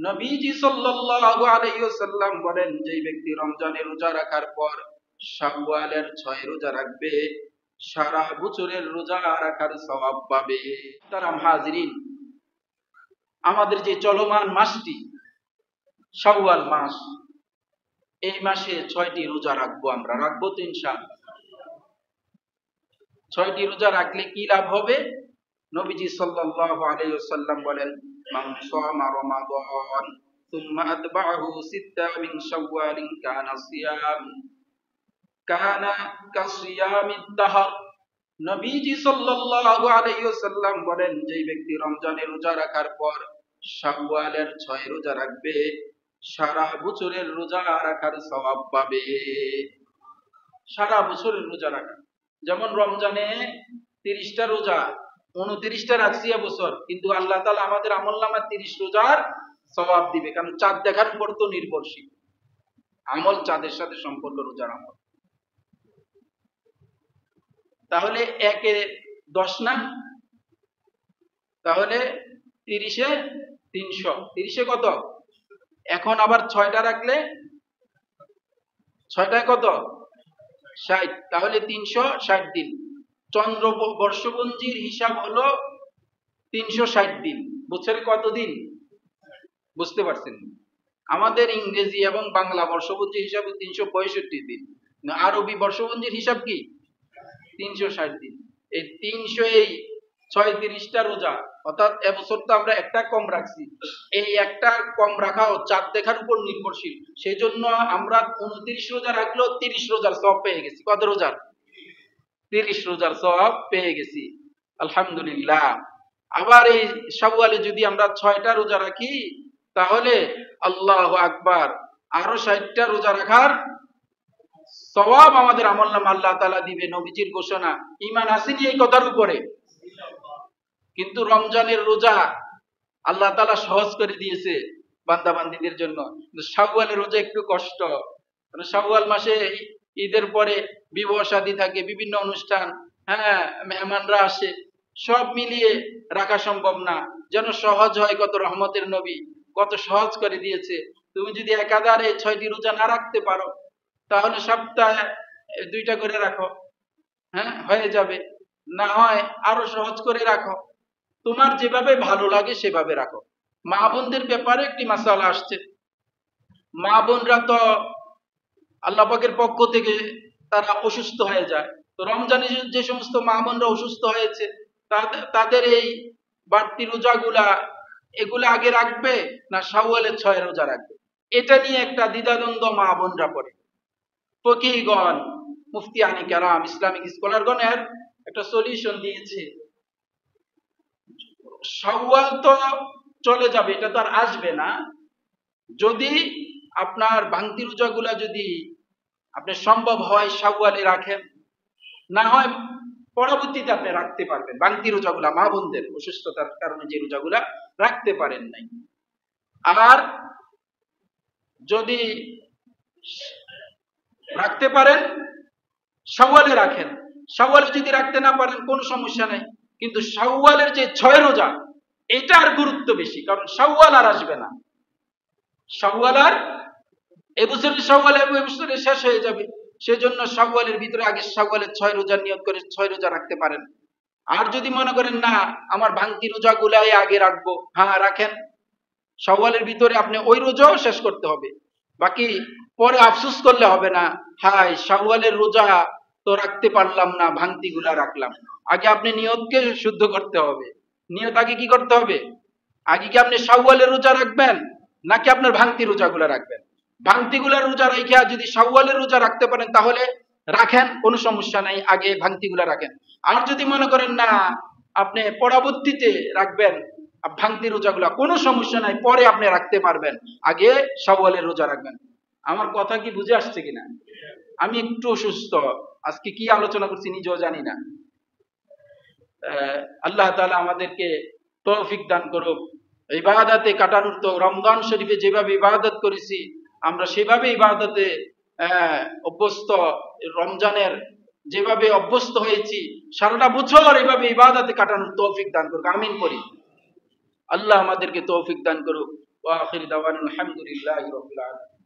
নবীজি সাল্লাল্লাহু আলাইহি ওয়াসাল্লাম বলেন, যে ব্যক্তি রমজানের রোজা রাখার পর শাওয়ালের 6 রোজা রাখবে, সারা বছরের রোজা রাখার সওয়াব পাবে। তারা হাজিরিন, আমাদের যে চলমান মাসটি শাওয়াল মাস, এই মাসে 6টি রোজা রাখবো। আমরা রাখবো তো ইনশাআল্লাহ। 6টি রোজা রাখলে কি লাভ হবে? নবীজি সাল্লাল্লাহু আলাইহি ওয়াসাল্লাম বলেন, মান সামা রমাদান সুম্মা আতবাহু সিত্তা মিন শাওয়ালিন কানা কাসিয়ামিদ দাহর। নবীজি সাল্লাল্লাহু আলাইহি ওয়াসাল্লাম বলেন, যে ব্যক্তি রমজানের রোজা রাখার পর শাওয়ালের 6 রোজা রাখবে, সারা বছরের রোজা রাখার সওয়াব পাবে। সারা বছরের রোজা রাখা, যেমন রমজানে 30টা রোজা, 29টা রাখছি এবছর, কিন্তু আল্লাহ তাআলা আমাদের আমলনামায় 30 রোজার সওয়াব দিবে, কারণ চাঁদ দেখার উপর তো নির্ভরশীল আমল, চাঁদের সাথে সম্পর্ক রোজার আমল। তাহলে 1 এ 10 না, তাহলে 30 এ 300, 30 এ কত? এখন আবার 6টা রাখলে 6টায় কত? 60, তাহলে 360 দিন। চন্দ্র বর্ষপঞ্জির হিসাব হলো 360 দিন। বছরে কত দিন বুঝতে পারছেন? আমাদের ইংরেজি এবং বাংলা বর্ষপঞ্জির হিসাবে 365 দিন, আরবি বর্ষপঞ্জির হিসাব কি 360 দিন। এই 336টা রোজা, অর্থাৎ এবছর তো আমরা একটা কম রাখছি, এই একটা কম রাখাও চাঁদ দেখার উপর নির্ভরশীল। সেই জন্য আমরা 29 রোজা রাখলেও 30 রোজার সওয়াব পেয়ে গেছি। কত রোজার? 30 রোজার সওয়াব পেয়ে গেছি, আলহামদুলিল্লাহ। আবার এই শাওয়ালে যদি আমরা 6টা রোজা রাখি, তাহলে আল্লাহু আকবার, আরো 60টা রোজা রাখার সওয়াব আমাদের আমলনামা আল্লাহ তাআলা দিবে। নবীজির ঘোষণা, ঈমান আসেনি এই কথার উপরে? কিন্তু রমজানের রোজা আল্লাহ তাআলা সহজ করে দিয়েছে বান্দা বান্দীদের জন্য। শাওয়ালের রোজা একটু কষ্ট, মানে শাওয়াল মাসে ঈদের পরে বিবাহ শাদী থাকে, বিভিন্ন অনুষ্ঠান, হ্যাঁ, মেহমানরা আসে, সব মিলিয়ে রাখা সম্ভব না। যেন সহজ হয়, কত রহমতের নবী কত সহজ করে দিয়েছে। তুমি যদি একাধারে 6টি রোজা না রাখতে পারো, তাহলে সপ্তাহে 2টা করে রাখো, হ্যাঁ, হয়ে যাবে। না হয় আরো সহজ করে রাখো, তোমার যেভাবে ভালো লাগে সেভাবে রাখো। মা বোনদের ব্যাপারে একটি মাসালা আসছে। মা বোনরা তো আল্লাহ পাকের পক্ষ থেকে তারা অসুস্থ হয়ে যায়। তো রমজানে যে সমস্ত মা বোনরা অসুস্থ হয়েছে, তাদের এই বাড়তি রোজাগুলা এগুলা আগে রাখবে না শাওয়ালের 6 রোজা রাখবে, এটা নিয়ে একটা দ্বিধাদ্বন্দ্ব মা বোনরা পড়ে। ফকিহগণ, মুফতিয়ানি কেরাম, ইসলামিক স্কলারগণের একটা সলিউশন দিয়েছে। শাওয়াল তো চলে যাবে, এটা তো আর আসবে না। যদি আপনার ভাঙতি রোজাগুলা যদি আপনার সম্ভব হয় শাওয়ালে রাখেন, না হয় পরবর্তীতে আপনি রাখতে পারবেন ভাঙতি রোজাগুলা, মা বোনদের অসুস্থতার কারণে যে রোজাগুলা রাখতে পারেন নাই। আর যদি রাখতে পারেন শাওয়ালে রাখেন, শাওয়ালে যদি রাখতে না পারেন কোনো সমস্যা নেই, কিন্তু শাওয়ালের যে 6 রোজা এটার গুরুত্ব বেশি, কারণ শাওয়াল আর আসবে না। শাওয়াল আর এবছরের শাওয়াল এবছরে শেষ হয়ে যাবে, সেজন্য শাওয়ালের ভিতরে আগে শাওয়ালের 6 রোজার নিয়ত করে 6 রোজা রাখতে পারেন। আর যদি মনে করেন না আমার ভাঙতি রোজাগুলাই আগে রাখবো, হ্যাঁ রাখেন, শাওয়ালের ভিতরে আপনি ওই রোজাও শেষ করতে হবে, বাকি পরে আফসোস করলে হবে না, হায় শাওয়ালের রোজা তো রাখতে পারলাম না, ভাঙতি গুলা রাখলাম। আগে আপনি নিয়তকে শুদ্ধ করতে হবে। নিয়ত আগে কি করতে হবে? আগে কি আপনি শাওয়ালের রোজা রাখবেন নাকি আপনার ভাঙতি রোজাগুলা রাখবেন? ভাঙতিগুলা রোজা রাখা যদি শাওয়ালের রোজা রাখতে পারেন তাহলে রাখেন, কোনো সমস্যা নাই, আগে ভাঙতিগুলা রাখেন। আর যদি মনে করেন না আপনি পরবর্তীতে রাখবেন ভাঙতি রোজাগুলা, কোনো সমস্যা নাই, পরে আপনি রাখতে পারবেন, আগে শাওয়ালের রোজা রাখবেন। আমার কথা কি বুঝে আসছে কিনা? আমি একটু অসুস্থ, আজকে কি আলোচনা করছি নিজেও জানি না। আল্লাহ তাআলা আমাদেরকে তৌফিক দান করুক। ইবাদতে কাটানোর, তো রমজান শরীফে যেভাবে ইবাদত করেছি আমরা সেভাবে ইবাদতে অভ্যস্ত, রমজানের যেভাবে অভ্যস্ত হয়েছি সারাটা বছর এভাবে ইবাদতে কাটানোর তৌফিক দান করুক, আমিন করি। আল্লাহ আমাদেরকে তৌফিক দান করুক। ওয়া আখির দাওয়ানা আলহামদুলিল্লাহি রাব্বিল আলামিন।